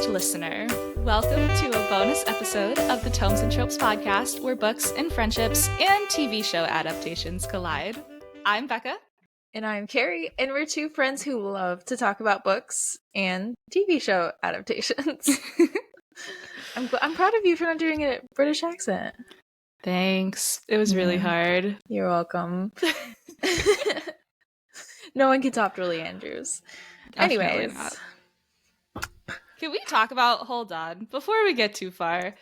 Dearest Listener. Welcome to a bonus episode of the Tomes and Tropes podcast, where books and friendships and TV show adaptations collide. I'm Becca. And I'm Keri, and we're two friends who love to talk about books and TV show adaptations. I'm proud of you for not doing a British accent. Thanks. It was really hard. You're welcome. No one can top Julia Andrews. Definitely Anyways. not. Can we talk about, hold on, before we get too far,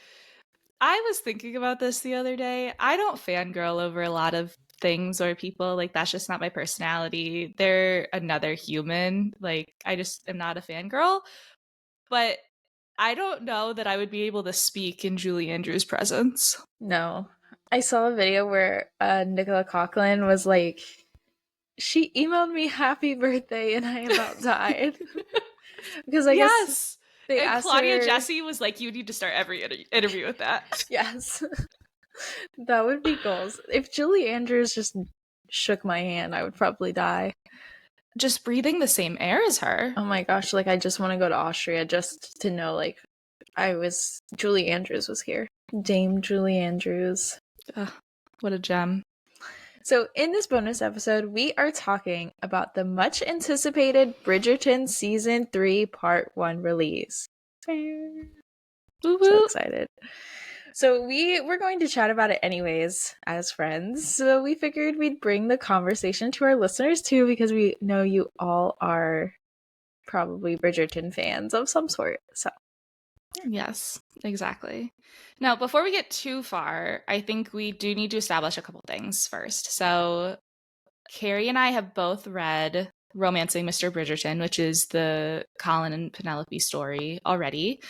I was thinking about this the other day. I don't fangirl over a lot of things or people. Like, that's just not my personality. They're another human. Like, I just am not a fangirl. But I don't know that I would be able to speak in Julie Andrews' presence. No. I saw a video where Nicola Coughlan was like, she emailed me happy birthday and I about died. Because I guess they asked Claudia her... Jessie was like, you need to start every interview with that. Yes. That would be goals. If Julie Andrews just shook my hand, I would probably die. Just breathing the same air as her. Oh my gosh, like I just want to go to Austria just to know like Julie Andrews was here. Dame Julie Andrews. Ugh, what a gem. So in this bonus episode, we are talking about the much anticipated Bridgerton Season 3 Part 1 release. So excited. So we're going to chat about it anyways as friends. So we figured we'd bring the conversation to our listeners too, because we know you all are probably Bridgerton fans of some sort. So yes, exactly. Now, before we get too far, I think we do need to establish a couple things first. So Keri and I have both read Romancing Mr. Bridgerton, which is the Colin and Penelope story already.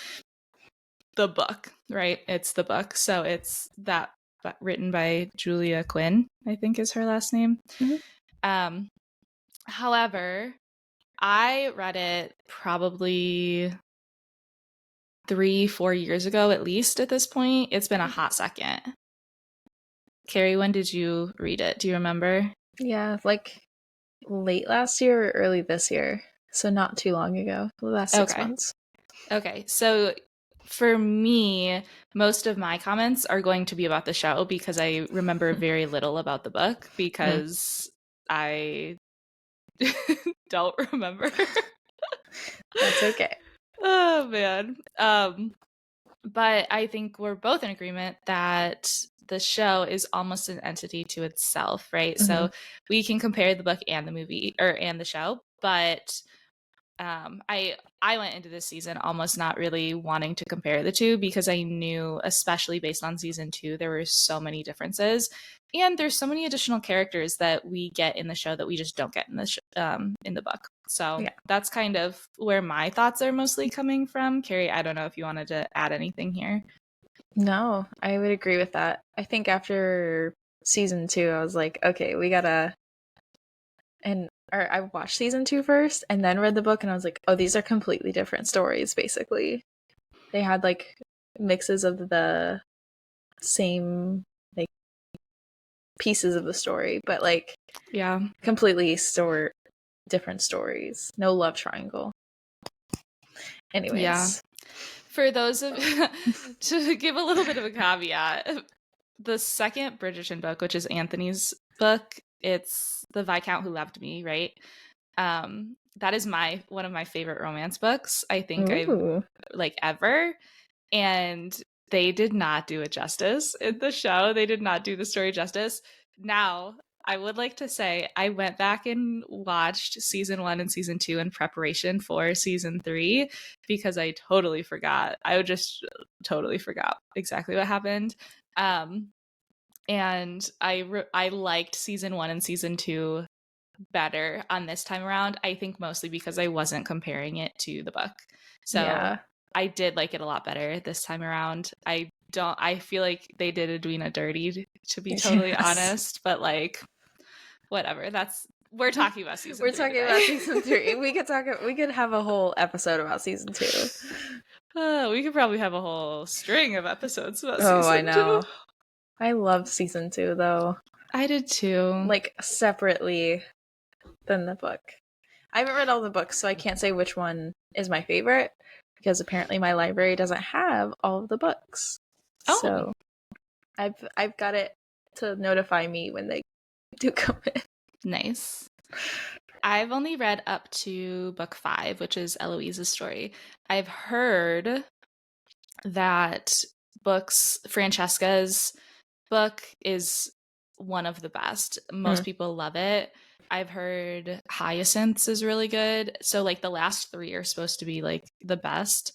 The book, right? It's the book. So it's that written by Julia Quinn, I think is her last name. Mm-hmm. However, I read it probably 3-4 years ago, at least at this point. It's been a hot second. Keri, when did you read it? Do you remember? Yeah, like late last year or early this year. So not too long ago. The last 6 months. Okay, so for me, most of my comments are going to be about the show because I remember very little about the book because I don't remember. That's okay. Oh, man. But I think we're both in agreement that the show is almost an entity to itself, right? Mm-hmm. So we can compare the book and the movie and the show, but I went into this season almost not really wanting to compare the two because I knew, especially based on season 2, there were so many differences, and there's so many additional characters that we get in the show that we just don't get in the book. So that's kind of where my thoughts are mostly coming from. Keri, I don't know if you wanted to add anything here. No, I would agree with that. I think after season 2, I was like, okay, we gotta... I watched season 2 first and then read the book and I was like, oh, these are completely different stories, basically. They had like mixes of the same like pieces of the story, but like completely different stories. No love triangle. Anyways. Yeah. For those of to give a little bit of a caveat, the second Bridgerton book, which is Anthony's book, it's The Viscount Who Loved Me, right? That is one of my favorite romance books, I think I've like ever. And they did not do it justice in the show. They did not do the story justice. Now, I would like to say I went back and watched season 1 and season 2 in preparation for season 3 because I totally forgot. I just totally forgot exactly what happened. And I liked season 1 and season 2 better on this time around. I think mostly because I wasn't comparing it to the book. So I did like it a lot better this time around. I feel like they did Edwina dirty, to be totally honest, but like whatever. We're talking about season 3. We're talking about season 3. We could have a whole episode about season 2. We could probably have a whole string of episodes about season 2. Oh, I know. I loved season 2 though. I did too. Like separately than the book. I haven't read all the books, so I can't say which one is my favorite, because apparently my library doesn't have all of the books. Oh. So I've got it to notify me when they do come in. Nice. I've only read up to book 5, which is Eloise's story. I've heard that Francesca's book is one of the best. Most people love it. I've heard Hyacinth's is really good. So like the last 3 are supposed to be like the best,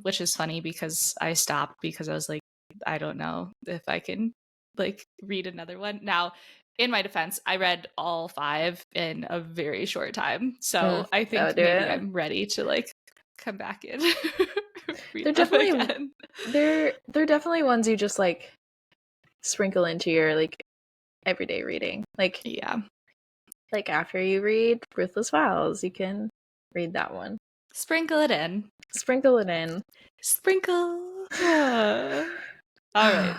which is funny because I stopped because I was like, I don't know if I can like read another one. Now, in my defense, I read all 5 in a very short time. So I think maybe I'm ready to like come back and read they're them definitely again. They're definitely ones you just like sprinkle into your like everyday reading. Like, yeah. Like after you read Ruthless Vows, you can read that one. Sprinkle it in. Sprinkle it in. Sprinkle. All right.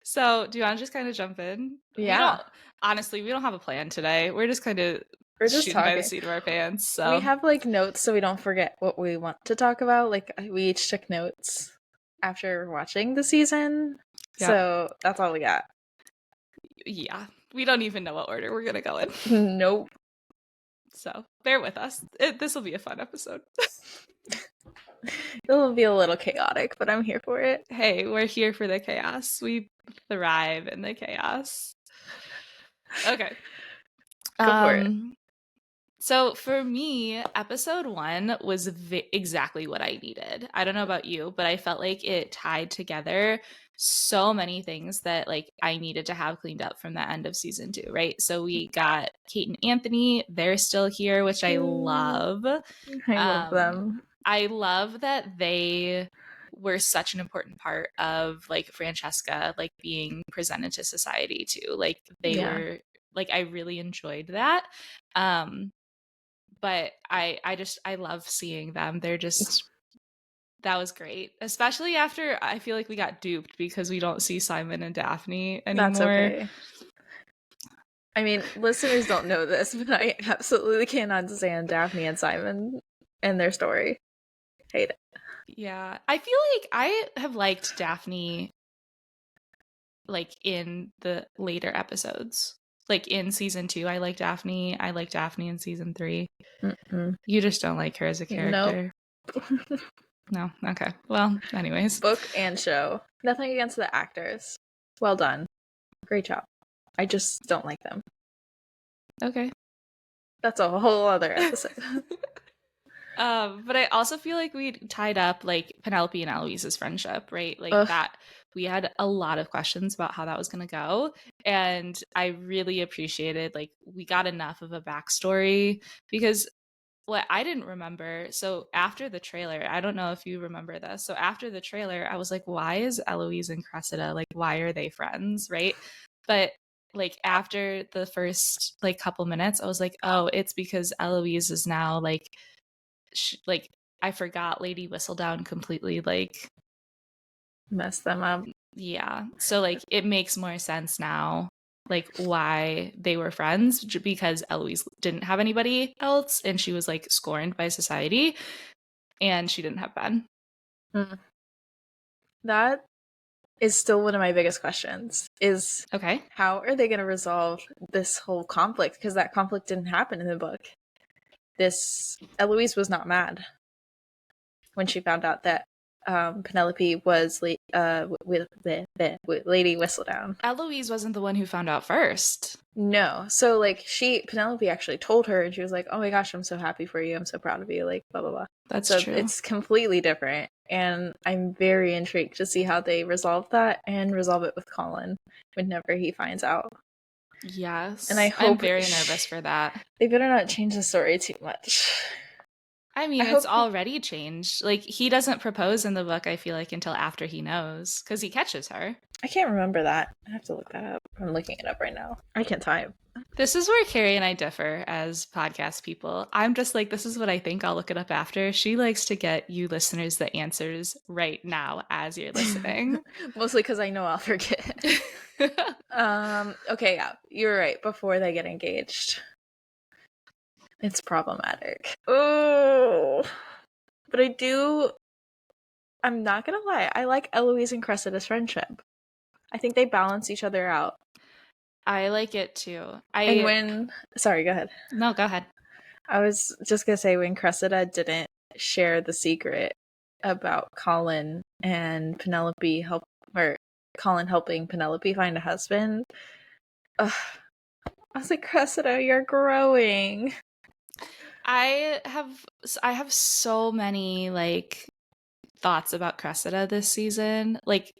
So, do you want to just kind of jump in? Yeah. We don't have a plan today. We're just kind of shooting talking by the seat of our pants. So we have like notes so we don't forget what we want to talk about. Like we each took notes after watching the season. Yep. So that's all we got. Yeah. We don't even know what order we're going to go in. Nope. So bear with us. This will be a fun episode. It'll be a little chaotic, but I'm here for it. Hey, we're here for the chaos. We thrive in the chaos. Okay. Go for it. So for me, episode 1 was exactly what I needed. I don't know about you, but I felt like it tied together so many things that like I needed to have cleaned up from the end of season 2, right? So we got Kate and Anthony. They're still here, which I love. I love them. I love that they were such an important part of like Francesca like being presented to society too. Like they were like I really enjoyed that. But I love seeing them. They're just that was great. Especially after I feel like we got duped because we don't see Simon and Daphne anymore. That's okay. I mean, listeners don't know this, but I absolutely cannot stand Daphne and Simon and their story. Hate it. Yeah. I feel like I have liked Daphne like in the later episodes. Like in season 2, I like Daphne. I like Daphne in season 3. Mm-mm. You just don't like her as a character. Nope. No? Okay. Well, anyways. Book and show. Nothing against the actors. Well done. Great job. I just don't like them. Okay. That's a whole other episode. But I also feel like we tied up like Penelope and Eloise's friendship, right? Like that we had a lot of questions about how that was going to go. And I really appreciated like we got enough of a backstory because what I didn't remember. So after the trailer, I don't know if you remember this. So after the trailer, I was like, why is Eloise and Cressida, like, why are they friends? Right. But like after the first like couple minutes, I was like, oh, it's because Eloise is now like, I forgot Lady Whistledown completely like messed them up. Yeah. So like it makes more sense now like why they were friends because Eloise didn't have anybody else and she was like scorned by society and she didn't have Ben. That is still one of my biggest questions is okay, how are they going to resolve this whole conflict? Because that conflict didn't happen in the book. Eloise was not mad when she found out that Penelope was with Lady Whistledown. Eloise wasn't the one who found out first. No. So like Penelope actually told her and she was like, oh my gosh, I'm so happy for you. I'm so proud of you. Like blah, blah, blah. That's so true. It's completely different. And I'm very intrigued to see how they resolve that and resolve it with Colin whenever he finds out. Yes. And I'm very nervous for that. They better not change the story too much. I mean, it's already changed. Like, he doesn't propose in the book, I feel like, until after he knows, because he catches her. I can't remember that. I have to look that up. I'm looking it up right now. I can't type. This is where Keri and I differ as podcast people. I'm just like, this is what I think. I'll look it up after. She likes to get you listeners the answers right now as you're listening. Mostly because I know I'll forget. Okay, yeah. You're right. Before they get engaged. It's problematic. Oh. But I'm not gonna lie, I like Eloise and Cressida's friendship. I think they balance each other out. I like it too. Sorry, go ahead. No, go ahead. I was just gonna say when Cressida didn't share the secret about Colin and Penelope or Colin helping Penelope find a husband. Ugh. I was like, Cressida, you're growing. I have so many like thoughts about Cressida this season. Like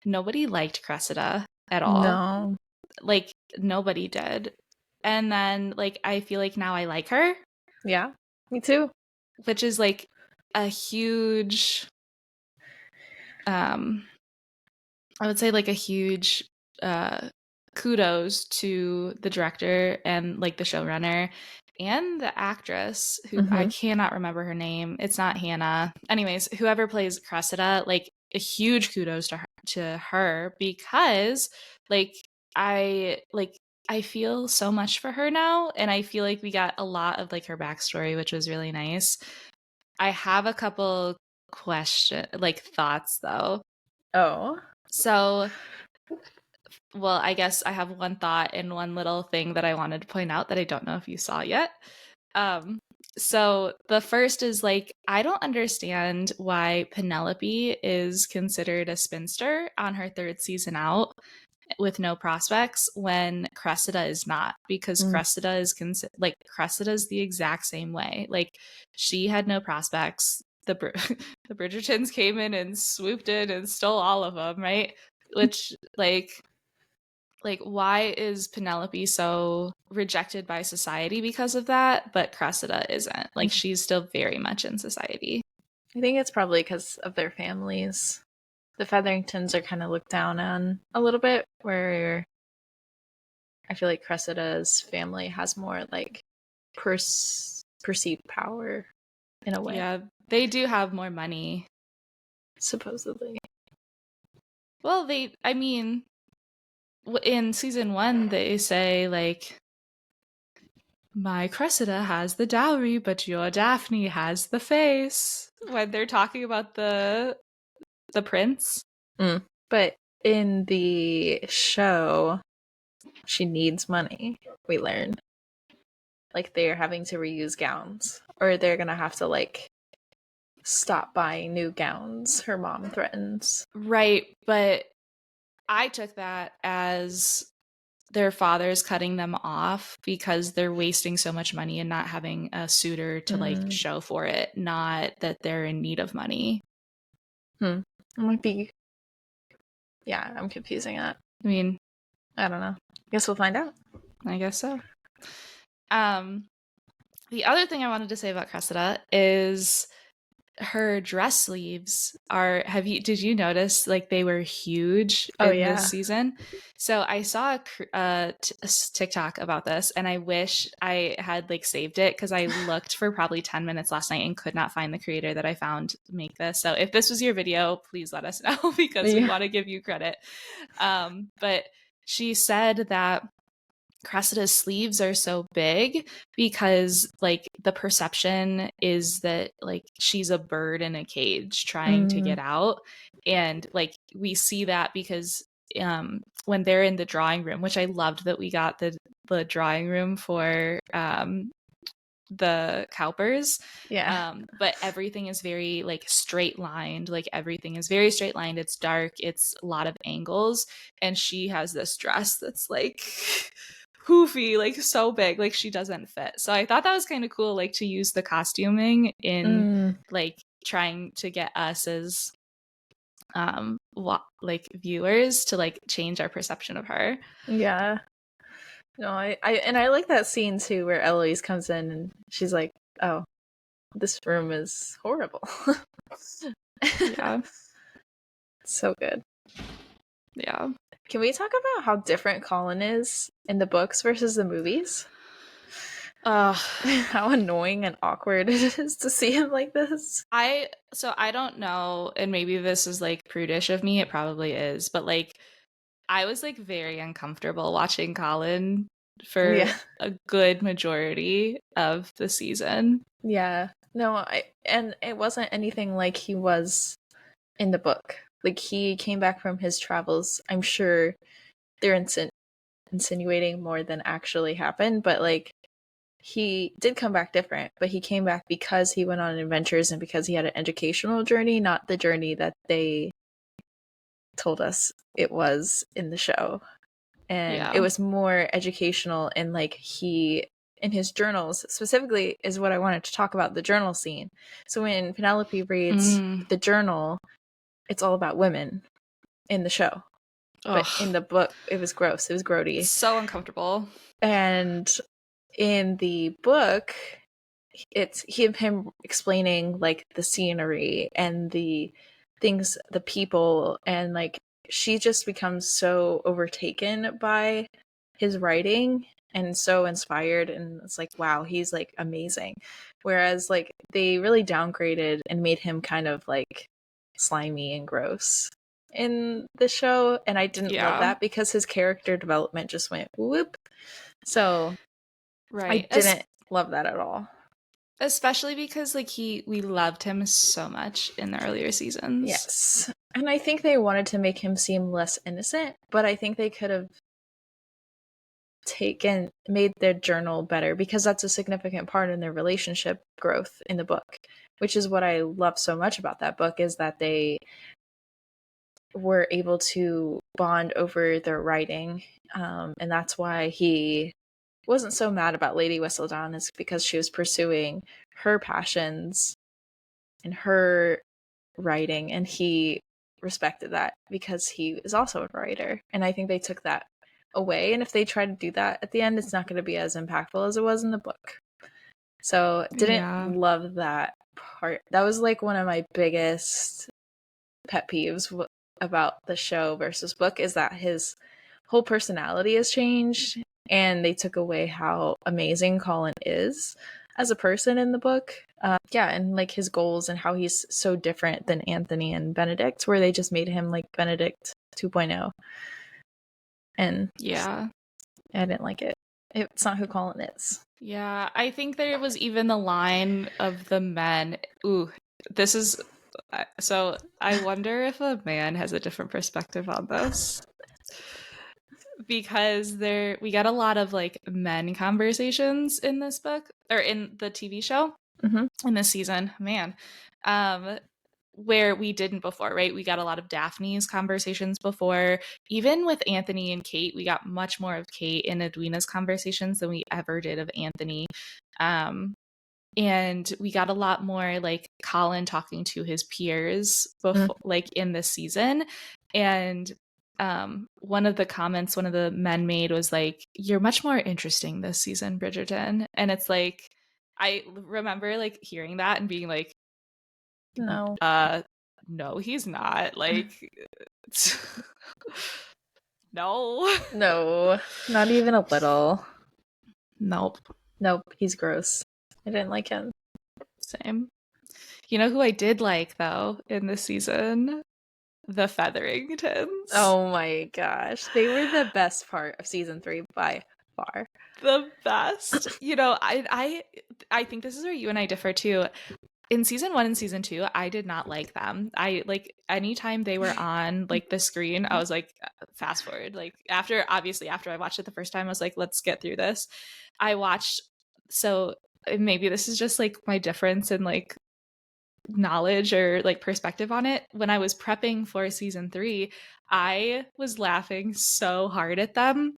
nobody liked Cressida at all. No. Like nobody did. And then like I feel like now I like her. Yeah, me too. Which is like a huge I would say like a huge kudos to the director and like the showrunner and the actress who I cannot remember her name. It's not Hannah. Anyways, whoever plays Cressida, like a huge kudos to her because like I feel so much for her now, and I feel like we got a lot of like her backstory, which was really nice. I have a couple thoughts though. Oh. So, well, I guess I have one thought and one little thing that I wanted to point out that I don't know if you saw yet. So the first is like, I don't understand why Penelope is considered a spinster on her third season out with no prospects when Cressida is not, because Cressida is Cressida is the exact same way. Like she had no prospects. The Bridgertons came in and swooped in and stole all of them, right? Which like why is Penelope so rejected by society because of that, but Cressida isn't? Like she's still very much in society. I think it's probably because of their families. The Featheringtons are kind of looked down on a little bit, where I feel like Cressida's family has more like perceived power in a way. Yeah, they do have more money. Supposedly. Well, in season 1, they say, like, my Cressida has the dowry, but your Daphne has the face. When they're talking about the prince. But in the show, she needs money, we learn. Like, they're having to reuse gowns. Or they're gonna have to, like, stop buying new gowns, her mom threatens. Right, but I took that as their father's cutting them off because they're wasting so much money and not having a suitor to like show for it, not that they're in need of money. It might be. Yeah, I'm confusing that. I mean, I don't know. Guess we'll find out. I guess so. The other thing I wanted to say about Cressida is her dress sleeves did you notice like they were huge this season? So I saw a TikTok about this, and I wish I had like saved it because I looked for probably 10 minutes last night and could not find the creator that I found to make this. So if this was your video, please let us know because we want to give you credit. But she said that Cressida's sleeves are so big because like the perception is that like she's a bird in a cage trying to get out, and like we see that because when they're in the drawing room, which I loved that we got the drawing room for the Cowpers. But everything is very like straight lined. Like everything is very straight lined. It's dark. It's a lot of angles. And she has this dress that's like poofy, like so big, like she doesn't fit. So I thought that was kind of cool, like to use the costuming in like trying to get us as like viewers to like change our perception of her. Yeah. No, I like that scene too where Eloise comes in and she's like, "Oh, this room is horrible." Yeah. So good. Yeah. Can we talk about how different Colin is in the books versus the movies? How annoying and awkward it is to see him like this. I don't know, and maybe this is like prudish of me, it probably is, but like I was like very uncomfortable watching Colin for a good majority of the season. Yeah. No, and it wasn't anything like he was in the book. Like, he came back from his travels. I'm sure they're insinuating more than actually happened, but like, he did come back different, but he came back because he went on adventures and because he had an educational journey, not the journey that they told us it was in the show. And it Yeah. was more educational, and like, he in his journals specifically is what I wanted to talk about, the journal scene. So when Penelope reads the journal, it's all about women in the show. But in Ugh. the book, it was gross. It was grody. So uncomfortable. And in the book, it's him explaining like the scenery and the things, the people, and like, she just becomes so overtaken by his writing and so inspired, and it's like, wow, he's like amazing. Whereas like, they really downgraded and made him kind of like slimy and gross in the show, and I didn't love Yeah. that because his character development just went whoop. So I Right. didn't love that at all. Especially because like we loved him so much in the earlier seasons. Yes. And I think they wanted to make him seem less innocent, but I think they could have made their journal better, because that's a significant part in their relationship growth in the book, which is what I love so much about that book, is that they were able to bond over their writing. And that's why he wasn't so mad about Lady Whistledown, is because she was pursuing her passions and her writing, and he respected that because he is also a writer. And I think they took that away, and if they try to do that at the end, it's not going to be as impactful as it was in the book. So didn't Yeah. love that part. That was like one of my biggest pet peeves about the show versus book, is that his whole personality has changed, and they took away how amazing Colin is as a person in the book. Yeah, and like his goals and how he's so different than Anthony and Benedict, where they just made him like Benedict 2.0. And Yeah. I didn't like it. It's not who Colin is. Yeah. I think there was even the line of the men. Ooh, this is so I wonder if a man has a different perspective on this. Because we get a lot of like men conversations in this book, or in the TV show, in this season, man. Where we didn't before, right? We got a lot of Daphne's conversations before. Even with Anthony and Kate, we got much more of Kate and Edwina's conversations than we ever did of Anthony. And we got a lot more like Colin talking to his peers before, like in this season. And one of the comments one of the men made was like, "You're much more interesting this season, Bridgerton." And it's like, I remember like hearing that and being like, No. no, he's not. Like, no. No, not even a little. Nope. Nope, he's gross. I didn't like him. Same. You know who I did like though in this season? The Featheringtons. Oh my gosh. They were the best part of season 3 by far. The best. You know, I think this is where you and I differ too. In season 1 and season 2, I did not like them. I like anytime they were on like the screen, I was like, fast forward. Like after I watched it the first time, I was like, let's get through this. I watched, so maybe this is just like my difference in like knowledge or like perspective on it. When I was prepping for season 3, I was laughing so hard at them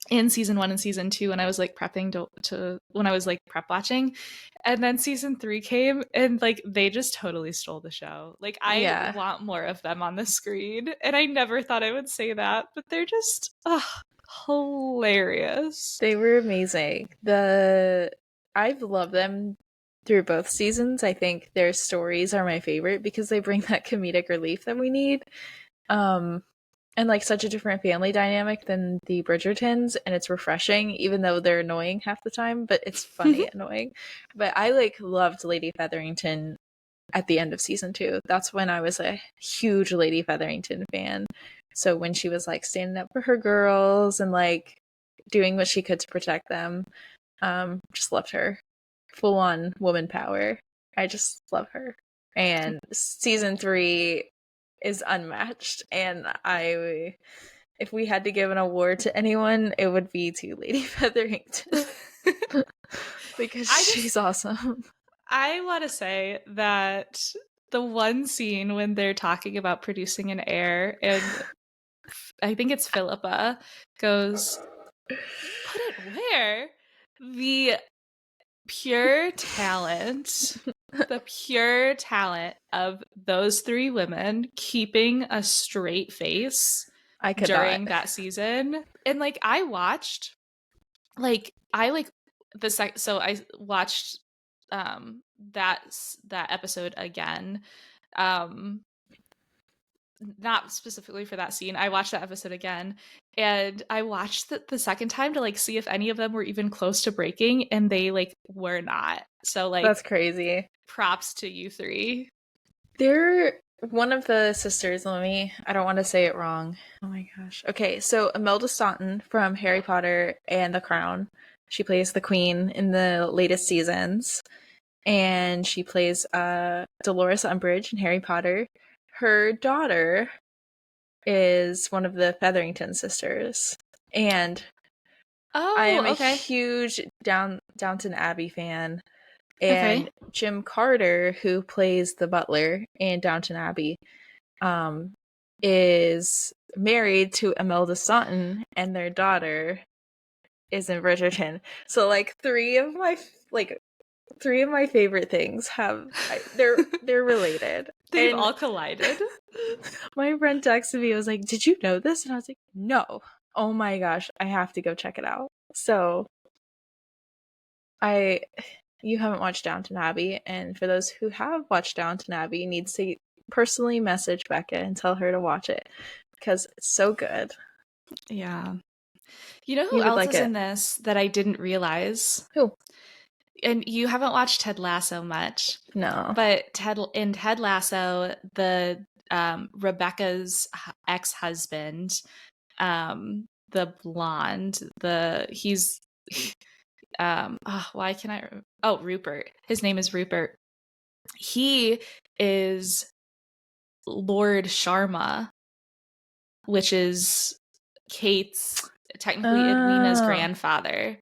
in season 1 and season 2 when I was like prepping to when I was like prep watching. And then season 3 came and like they just totally stole the show. Like I want more of them on the screen, and I never thought I would say that, but they're just hilarious. They were amazing. I've loved them through both seasons. I think their stories are my favorite because they bring that comedic relief that we need. And like such a different family dynamic than the Bridgertons, and it's refreshing, even though they're annoying half the time, but it's funny annoying. But I like loved Lady Featherington at the end of season 2. That's when I was a huge Lady Featherington fan. So when she was like standing up for her girls and like doing what she could to protect them, just loved her. Full on woman power. I just love her. And season 3 is unmatched. And if we had to give an award to anyone, it would be to Lady Featherington. Because she's awesome. I want to say that the one scene when they're talking about producing an heir, and I think it's Philippa, goes, "Put it where?" The pure talent, the pure talent of those 3 women keeping a straight face during that season. And like I watched so I watched that episode again, not specifically for that scene. I watched that episode again, and I watched the second time to like see if any of them were even close to breaking, and they like were not. So like that's crazy. Props to you 3. They're one of the sisters. I don't want to say it wrong. Oh my gosh. Okay, so Imelda Staunton from Harry Potter and the Crown. She plays the queen in the latest seasons. And she plays Dolores Umbridge in Harry Potter. Her daughter is one of the Featherington sisters. And I am a huge Downton Abbey fan. And Jim Carter, who plays the butler in Downton Abbey, is married to Imelda Staunton, and their daughter is in Bridgerton. So like three of my favorite things they're related. They've all collided. My friend texted me, was like, "Did you know this?" And I was like, "No." Oh my gosh, I have to go check it out. So you haven't watched Downton Abbey, and for those who have watched Downton Abbey, you need to personally message Becca and tell her to watch it because it's so good. Yeah. You know who else is in this that I didn't realize? Who? And you haven't watched Ted Lasso much. No. But Ted Lasso, the Rebecca's ex-husband, the blonde, he's why can I? Oh, Rupert. His name is Rupert. He is Lord Sharma, which is Kate's, technically Edwina's grandfather.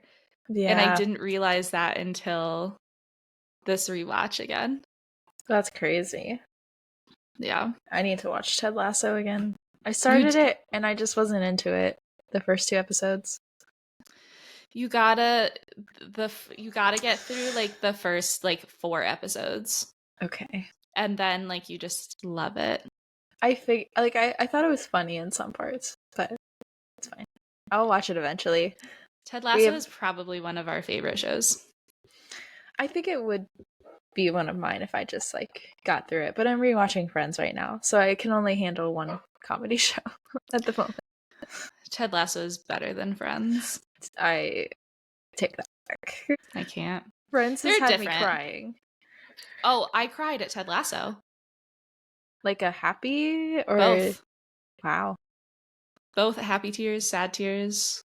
Yeah. And I didn't realize that until this rewatch again. That's crazy. Yeah. I need to watch Ted Lasso again. I started it and I just wasn't into it the first 2 episodes. You gotta get through like the first like 4 episodes. Okay. And then like you just love it. I thought it was funny in some parts, but it's fine. I'll watch it eventually. Ted Lasso is probably one of our favorite shows. I think it would be one of mine if I just like got through it, but I'm rewatching Friends right now, so I can only handle one comedy show at the moment. Ted Lasso is better than Friends. I take that back. I can't. Friends has had me crying. Oh, I cried at Ted Lasso. Like a happy or both? Wow. Both happy tears, sad tears.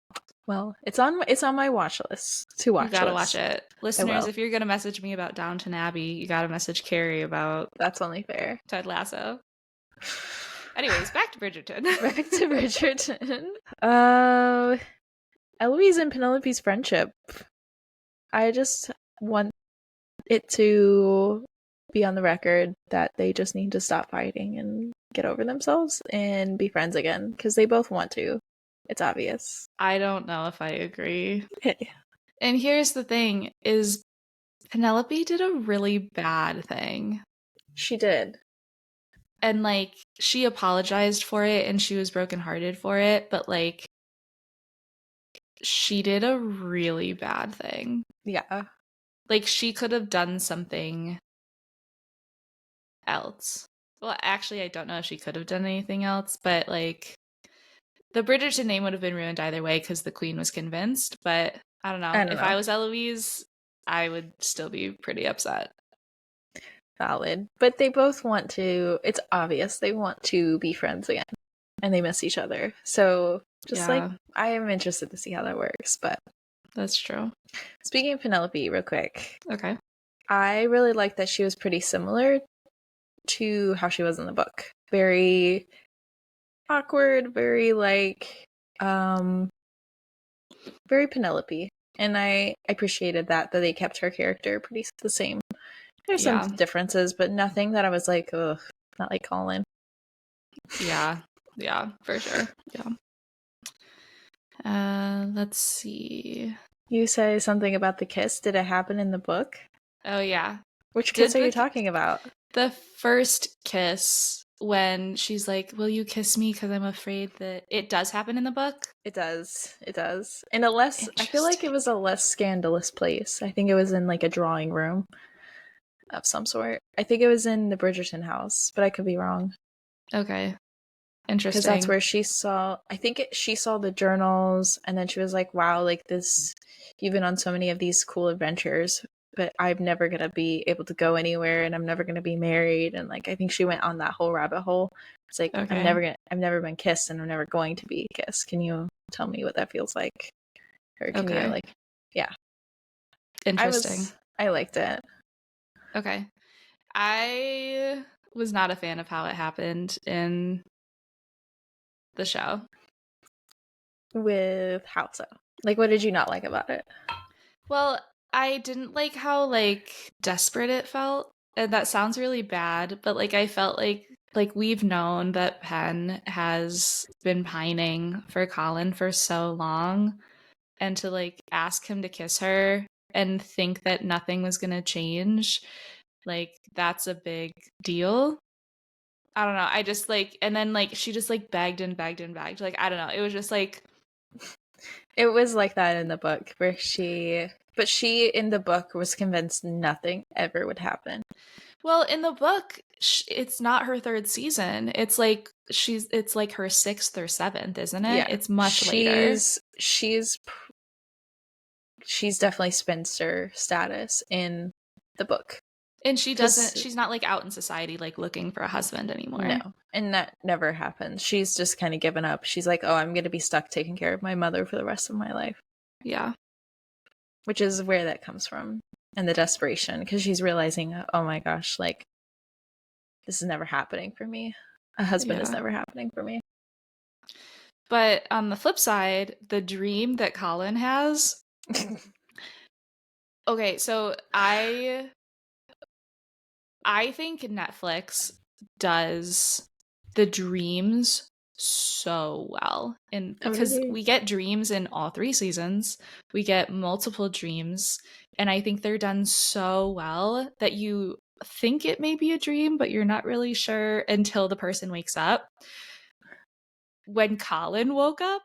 Well, it's on my watch list to watch. You gotta watch it. Listeners, if you're gonna message me about Downton Abbey, you gotta message Keri about That's only fair. Ted Lasso. Anyways, back to Bridgerton. Eloise and Penelope's friendship. I just want it to be on the record that they just need to stop fighting and get over themselves and be friends again, because they both want to. It's obvious. I don't know if I agree. And here's the thing, is Penelope did a really bad thing. She did. And like she apologized for it and she was brokenhearted for it, but like she did a really bad thing. Yeah. Like she could have done something else. Well, actually, I don't know if she could have done anything else, but like the Bridgerton name would have been ruined either way because the queen was convinced, but I don't know. If I was Eloise, I would still be pretty upset. Valid. But they both want to, it's obvious they want to be friends again. And they miss each other. So like, I am interested to see how that works, but. That's true. Speaking of Penelope, real quick. Okay. I really liked that she was pretty similar to how she was in the book. Very awkward, very very Penelope. And I appreciated that they kept her character pretty the same. There's some differences, but nothing that I was like, ugh, not like Colin. Yeah, for sure. Yeah. Let's see. You say something about the kiss. Did it happen in the book? Oh, yeah. Which kiss are you talking about? The first kiss, when she's like, will you kiss me because I'm afraid that it does happen in the book? It does. In a less, I feel like it was a less scandalous place. I think it was in like a drawing room of some sort. I think it was in the Bridgerton house, but I could be wrong. Okay. Interesting. Because that's where she saw, she saw the journals, and then she was like, wow, like this, you've been on so many of these cool adventures, but I'm never going to be able to go anywhere, and I'm never going to be married. And like, I think she went on that whole rabbit hole. It's like, okay. I've never been kissed, and I'm never going to be kissed. Can you tell me what that feels like? Or can you like, yeah. Interesting. I liked it. Okay. I was not a fan of how it happened in the show. With how so? Like, what did you not like about it? Well, I didn't like how like desperate it felt. And that sounds really bad, but like I felt like we've known that Penn has been pining for Colin for so long, and to like ask him to kiss her and think that nothing was going to change, like that's a big deal. I don't know. I just like, and then like she just like begged and begged and begged. Like I don't know. It was just like, it was like that in the book where she in the book was convinced nothing ever would happen. Well, in the book, it's not her third season. It's like it's like her 6th or 7th, isn't it? Yeah, it's much later. She's definitely spinster status in the book. And she's not like out in society like looking for a husband anymore. No, and that never happens. She's just kind of given up. She's like, oh, I'm going to be stuck taking care of my mother for the rest of my life. Yeah. Which is where that comes from. And the desperation, because she's realizing, oh my gosh, like, this is never happening for me. A husband is never happening for me. But on the flip side, the dream that Colin has. Okay, so I think Netflix does the dreams so well, and because we get dreams in all 3 seasons, we get multiple dreams, and I think they're done so well that you think it may be a dream, but you're not really sure until the person wakes up. When Colin woke up,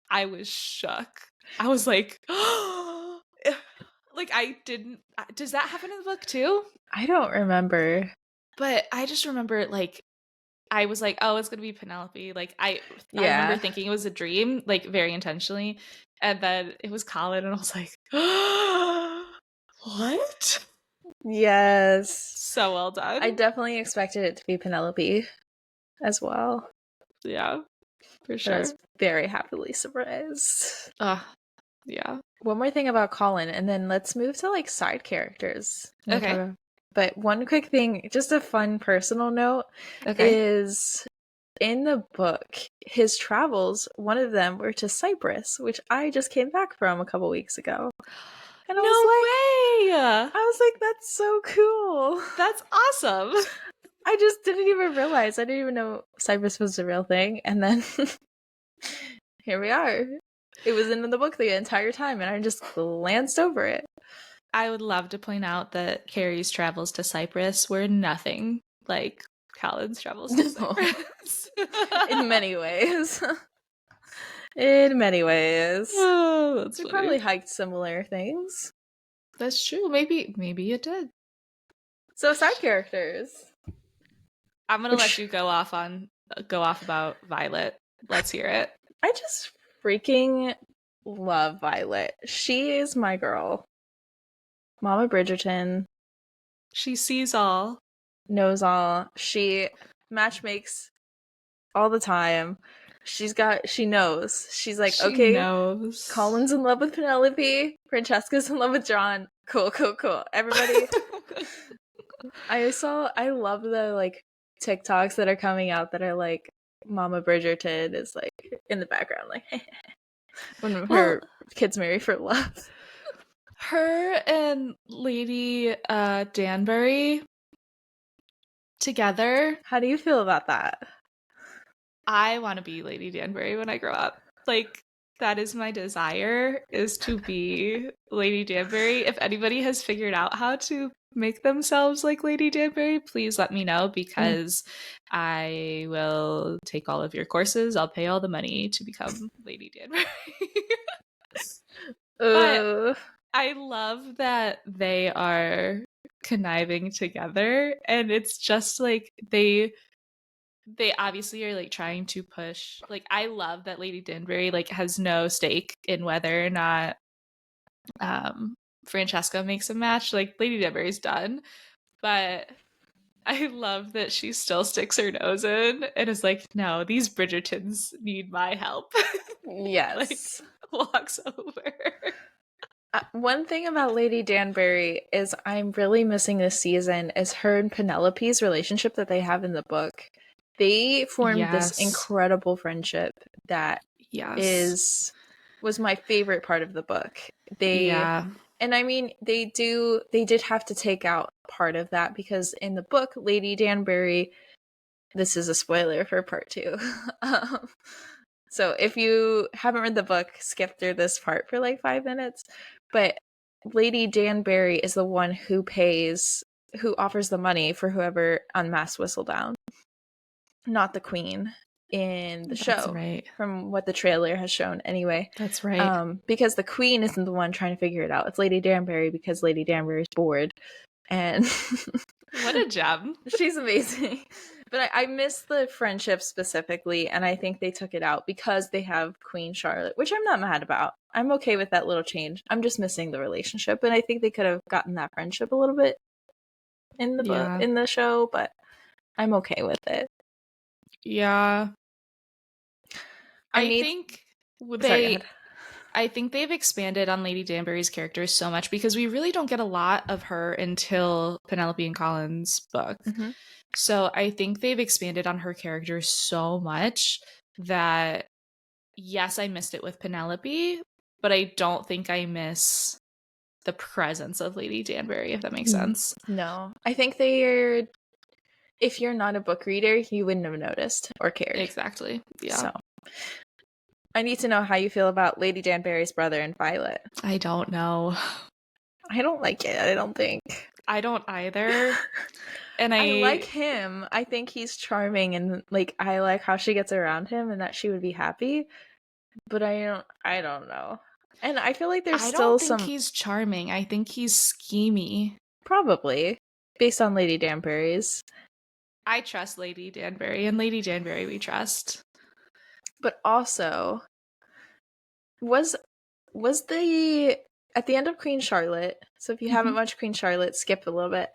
I was shook. I was like, like I didn't. Does that happen in the book too? I don't remember, but I just remember like I was like, oh, it's gonna be Penelope. Like I remember thinking it was a dream, like very intentionally, and then it was Colin, and I was like, what? Yes, so well done. I definitely expected it to be Penelope as well. Yeah, for sure. I was very happily surprised. Yeah. One more thing about Colin, and then let's move to like side characters. Okay. But one quick thing, just a fun personal note, is in the book, his travels, one of them were to Cyprus, which I just came back from a couple weeks ago. And I was like, that's so cool. That's awesome. I just didn't even realize. I didn't even know Cyprus was a real thing. And then here we are. It was in the book the entire time, and I just glanced over it. I would love to point out that Keri's travels to Cyprus were nothing like Colin's travels to Cyprus. In many ways. In many ways. Oh, that's we funny. Probably hiked similar things. That's true. Maybe it did. So side characters. I'm gonna let you go off about Violet. Let's hear it. I just freaking love Violet. She is my girl. Mama Bridgerton. She sees all. Knows all. She matchmakes all the time. She knows. She's like, She okay, knows. Colin's in love with Penelope. Francesca's in love with John. Cool. Everybody. I love the like TikToks that are coming out that are like Mama Bridgerton is like in the background, like when her kids marry for love. Her and Lady Danbury together. How do you feel about that? I want to be Lady Danbury when I grow up. Like, that is my desire, is to be Lady Danbury. If anybody has figured out how to make themselves like Lady Danbury, please let me know, because I will take all of your courses. I'll pay all the money to become Lady Danbury. But I love that they are conniving together, and it's just like they obviously are like trying to push, like, I love that Lady Danbury like has no stake in whether or not Francesca makes a match. Like, Lady Danbury's done, but I love that she still sticks her nose in and is like, no, these Bridgertons need my help. Yes. Like, walks over. One thing about Lady Danbury is I'm really missing this season is her and Penelope's relationship that they have in the book. They formed this incredible friendship that was my favorite part of the book. And I mean, they did have to take out part of that because in the book, Lady Danbury, this is a spoiler for part 2. So if you haven't read the book, skip through this part for like 5 minutes. But Lady Danbury is the one who offers the money for whoever unmasks Whistledown, not the queen in the show. Right. From what the trailer has shown, anyway. That's right. Because the queen isn't the one trying to figure it out. It's Lady Danbury because Lady Danbury's bored. And what a gem. She's amazing. But I miss the friendship specifically, and I think they took it out because they have Queen Charlotte, which I'm not mad about. I'm okay with that little change. I'm just missing the relationship, and I think they could have gotten that friendship a little bit in the book, in the show, but I'm okay with it. Yeah. I think they've expanded on Lady Danbury's character so much because we really don't get a lot of her until Penelope and Colin's book. Mm-hmm. So I think they've expanded on her character so much that, yes, I missed it with Penelope, but I don't think I miss the presence of Lady Danbury, if that makes sense. No. I think if you're not a book reader, you wouldn't have noticed or cared. Exactly. Yeah. So I need to know how you feel about Lady Danbury's brother and Violet. I don't know. I don't like it, I don't think. I don't either. And I like him. I think he's charming, and like I like how she gets around him and that she would be happy. But I don't know. And I feel like I don't think he's charming. I think he's schemy. Probably. Based on Lady Danbury's. I trust Lady Danbury, and Lady Danbury we trust. But also, was the at the end of Queen Charlotte, so if you haven't watched Queen Charlotte, skip a little bit.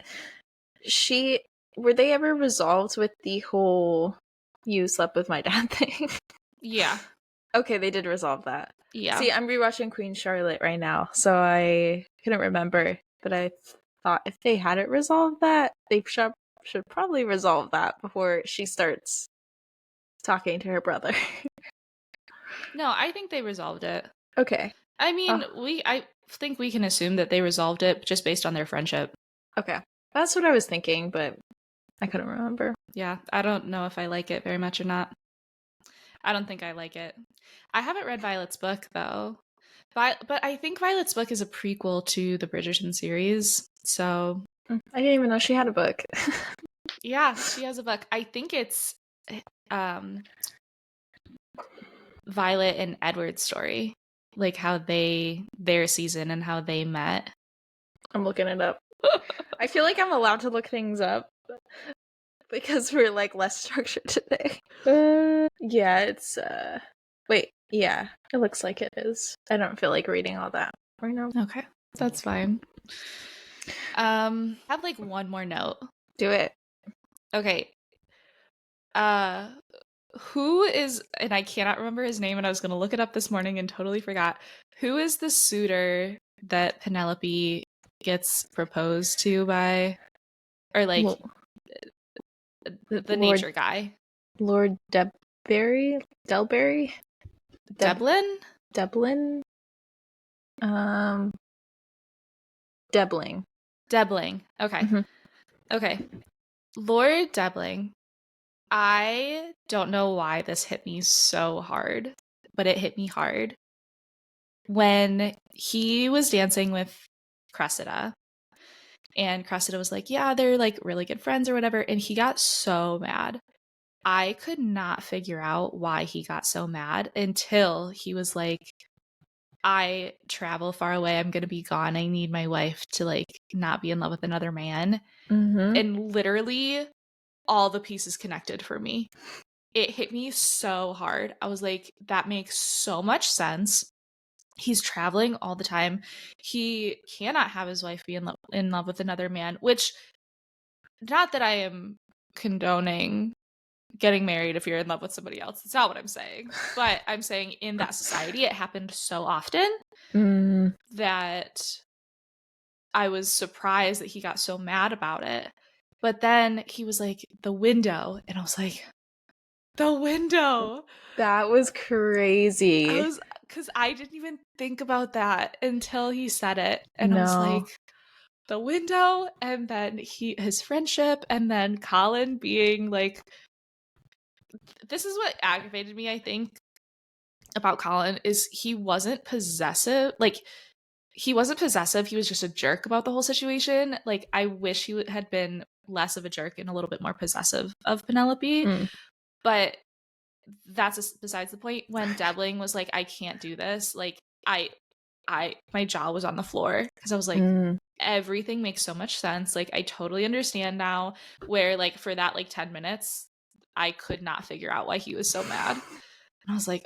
Were they ever resolved with the whole "you slept with my dad" thing? Yeah. Okay, they did resolve that. Yeah. See, I'm rewatching Queen Charlotte right now, so I couldn't remember, but I thought if they hadn't resolved that, they should probably resolve that before she starts talking to her brother. No, I think they resolved it. Okay. I mean, I think we can assume that they resolved it just based on their friendship. Okay. That's what I was thinking, but I couldn't remember. Yeah, I don't know if I like it very much or not. I don't think I like it. I haven't read Violet's book, though. But I think Violet's book is a prequel to the Bridgerton series, so... I didn't even know she had a book. Yeah, she has a book. I think it's Violet and Edward's story. Like how their season and how they met. I'm looking it up. I feel like I'm allowed to look things up because we're like less structured today. Yeah, it's wait, yeah, it looks like it is. I don't feel like reading all that right now. Okay, that's fine. I have like one more note. Do it. Okay. Who is, and I cannot remember his name, and I was going to look it up this morning and totally forgot. Who is the suitor that Penelope gets proposed to by, or like the Lord nature guy? Lord Delberry? Deblin? Deblin? Debling. Debling. Okay. Mm-hmm. Okay. Lord Debling. I don't know why this hit me so hard, but it hit me hard when he was dancing with Cressida. And Cressida was like, yeah, they're like really good friends or whatever. And he got so mad. I could not figure out why he got so mad until he was like, I travel far away. I'm going to be gone. I need my wife to like not be in love with another man. Mm-hmm. And literally all the pieces connected for me. It hit me so hard. I was like, that makes so much sense. He's traveling all the time. He cannot have his wife be in love with another man, which, not that I am condoning getting married if you're in love with somebody else. It's not what I'm saying. But I'm saying in that society, it happened so often that I was surprised that he got so mad about it. But then he was like, the window. And I was like, the window. That was crazy. Because I didn't even think about that until he said it. And I was No. like, the window, and then his friendship, and then Colin being like, this is what aggravated me, I think, about Colin, is he wasn't possessive. Like, he wasn't possessive. He was just a jerk about the whole situation. Like, I wish he had been less of a jerk and a little bit more possessive of Penelope. But that's besides the point. When Debling was like, I can't do this, like, my jaw was on the floor because I was like, everything makes so much sense. Like, I totally understand now, where like for that like 10 minutes, I could not figure out why he was so mad. And I was like,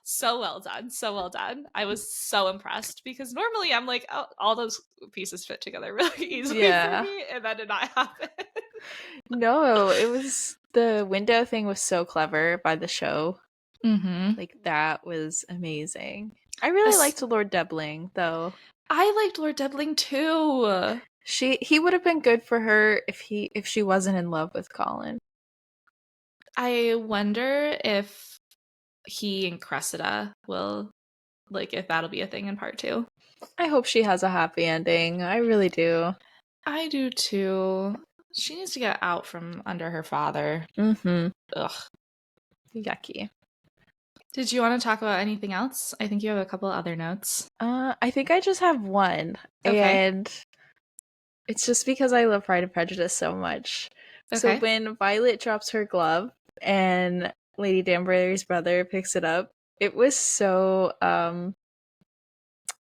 so well done. So well done. I was so impressed because normally I'm like, oh, all those pieces fit together really easily for me. And that did not happen. No, it was, the window thing was so clever by the show. Mm-hmm. Like, that was amazing. I really liked Lord Debling, though. I liked Lord Debling too. He would have been good for her if she wasn't in love with Colin. I wonder if he and Cressida will, like, if that'll be a thing in part 2. I hope she has a happy ending. I really do. I do too. She needs to get out from under her father. Mm-hmm. Ugh. Yucky. Did you want to talk about anything else? I think you have a couple other notes. I think I just have one. Okay. And it's just because I love Pride and Prejudice so much. Okay. So when Violet drops her glove and Lady Danbury's brother picks it up, it was so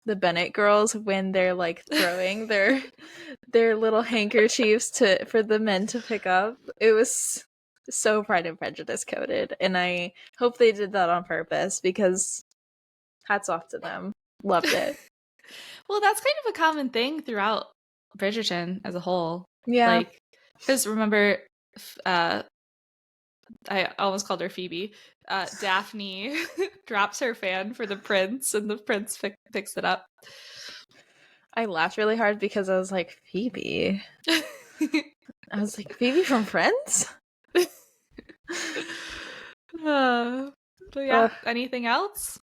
the Bennett girls, when they're like throwing their little handkerchiefs for the men to pick up. It was so Pride and Prejudice coded, and I hope they did that on purpose because hats off to them. Loved it. Well, that's kind of a common thing throughout Bridgerton as a whole. Yeah. Like, because remember, I almost called her Phoebe. Daphne drops her fan for the prince, and the prince picks it up. I laughed really hard because I was like, Phoebe? I was like, Phoebe from Friends? But yeah, anything else?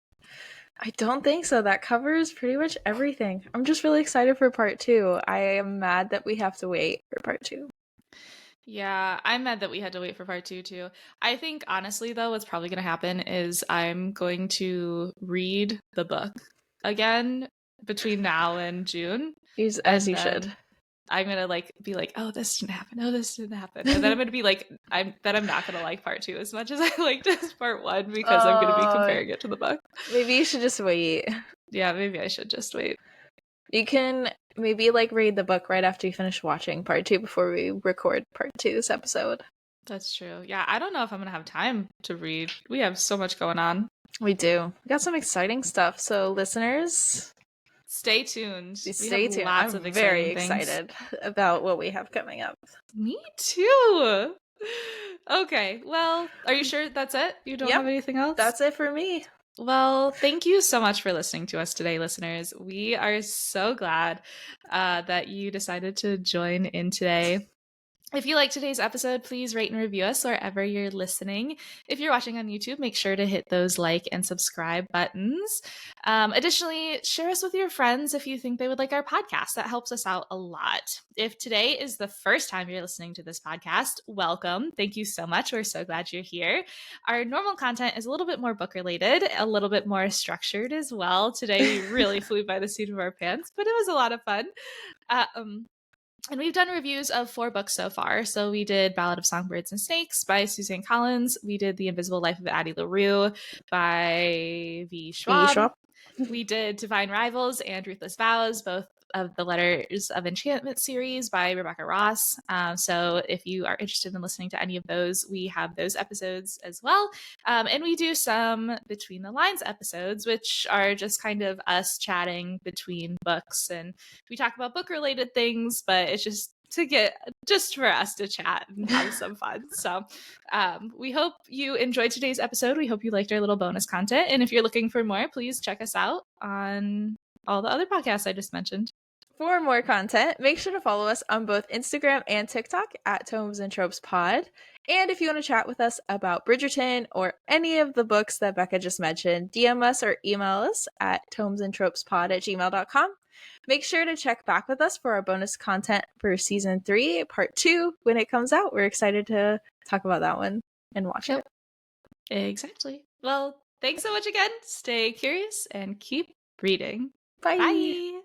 I don't think so. That covers pretty much everything. I'm just really excited for part 2. I am mad that we have to wait for part 2. Yeah, I'm mad that we had to wait for part 2 too. I think honestly though, what's probably going to happen is I'm going to read the book again between now and June. As you should. I'm gonna like be like, oh, this didn't happen. Oh, this didn't happen. And then I'm gonna be like, I'm not gonna like part 2 as much as I liked part 1 because I'm gonna be comparing it to the book. Maybe you should just wait. Yeah, maybe I should just wait. You can maybe like read the book right after you finish watching part 2 before we record part 2's episode. That's true. Yeah, I don't know if I'm gonna have time to read. We have so much going on. We do. We got some exciting stuff. So listeners, stay tuned. Stay tuned. I'm very excited about what we have coming up. Me too. Okay, well, are you sure that's it? You don't Yep, have anything else? that's it for me. Well, thank you so much for listening to us today, listeners. We are so glad that you decided to join in today. If you like today's episode, please rate and review us wherever you're listening. If you're watching on YouTube, make sure to hit those like and subscribe buttons. Additionally, share us with your friends if you think they would like our podcast. That helps us out a lot. If today is the first time you're listening to this podcast, welcome. Thank you so much. We're so glad you're here. Our normal content is a little bit more book related, a little bit more structured as well. Today, we really flew by the seat of our pants, but it was a lot of fun. And we've done reviews of 4 books so far. So we did Ballad of Songbirds and Snakes by Suzanne Collins. We did The Invisible Life of Addie LaRue by V. Schwab. We did Divine Rivals and Ruthless Vows, both of the Letters of Enchantment series by Rebecca Ross. So if you are interested in listening to any of those, we have those episodes as well. And we do some Between the Lines episodes, which are just kind of us chatting between books. And we talk about book-related things, but it's just for us to chat and have some fun. So we hope you enjoyed today's episode. We hope you liked our little bonus content. And if you're looking for more, please check us out on all the other podcasts I just mentioned. For more content, make sure to follow us on both Instagram and TikTok at Tomes and Tropes Pod. And if you want to chat with us about Bridgerton or any of the books that Becca just mentioned, DM us or email us at tomesandtropespod@gmail.com. Make sure to check back with us for our bonus content for season 3, part 2, when it comes out. We're excited to talk about that one and watch it. Exactly. Well, thanks so much again. Stay curious and keep reading. Bye. Bye.